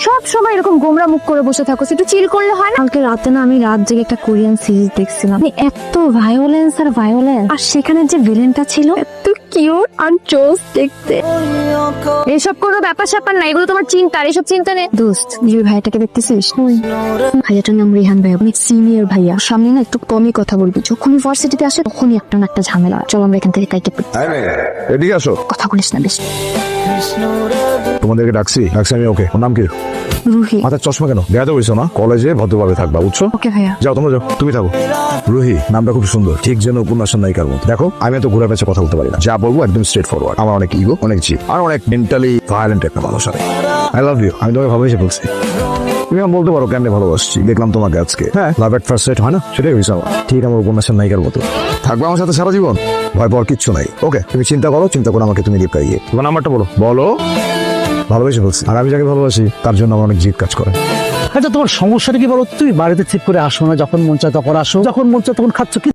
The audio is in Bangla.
সব সময় এরকম গোমরা মুখ করে বসে থাকো, একটু চিল করলে হয় না? কালকে রাতে না আমি রাত জেগে একটা কোরিয়ান সিরিজ দেখছিলাম, এত ভায়োলেন্স আর ভায়োলেন্স, আর সেখানে যে ভিলেনটা ছিল এত কিউট আর জোস দেখতে। এসব কোনো ব্যাপার স্যাপার না, এগুলো তোমার চিন্তা, আর এসব চিন্তা নেই। দোস্ত যে ভাইটাকে দেখতেছিস, ভাইয়াটার নাম রিহান ভাই, অনেক সিনিয়র ভাইয়া। সামনে না একটু কমই কথা বলবি, যখন ইউনিভার্সিটিতে আসে তখনই একটা না একটা ঝামেলা। চলো আমরা এখান থেকে কাইকে এদিকে আসো। কথা বলিস না বেশি। তোমাদেরকে ডাকছি আমি। ওকে, ওর নাম কি? রুহি। মাথার চশমা কেন? দেখাতে বলছো না, কলেজে ভদ্রভাবে থাকবা, বুঝছো? ওকে ভাইয়া। যাও তোমরা যাও, তুমি থাকো। রুহি নামটা খুব সুন্দর, ঠিক যেন উপন্যাসের নায়িকার মতো। দেখো আমি তো ঘুরে পেঁচে কথা বলতে পারি না, যা বলবো একদম স্ট্রেট ফরওয়ার্ড। আমার অনেক ইগো, অনেক জিদ, আর অনেক মেন্টালি ভায়োলেন্ট একটা মানুষ। আই লাভ ইউ, আমি তোমাকে ভালোবেসে বলছি। তুমি আমার বলতে পারো কেন ভালোবাসছি, দেখলাম তোমাকে আজকে। হ্যাঁ, লাভ এট ফার্স্ট সাইট হয় না, সেটাই হয়েছে আমার। ঠিক আমার উপন্যাসের নায়িকার মতো থাকবে আমার সাথে সারা জীবন, ভয় পাওয়ার কিচ্ছু নাই। ওকে, তুমি চিন্তা করো আমাকে তুমি রিপ্লাই দিয়ে তোমার নাম্বারটা বলো। বলো। ভালোবেসে বলছি, আর আমি যাকে ভালোবাসি তার জন্য আমার অনেক জিদ কাজ করে। আচ্ছা তোমার সমস্যাটা কি বলো? তুমি বাড়িতে ঠিক করে আসো না, যখন মন চায় তখন আসো, যখন মন চায় তখন খাচ্ছ, কি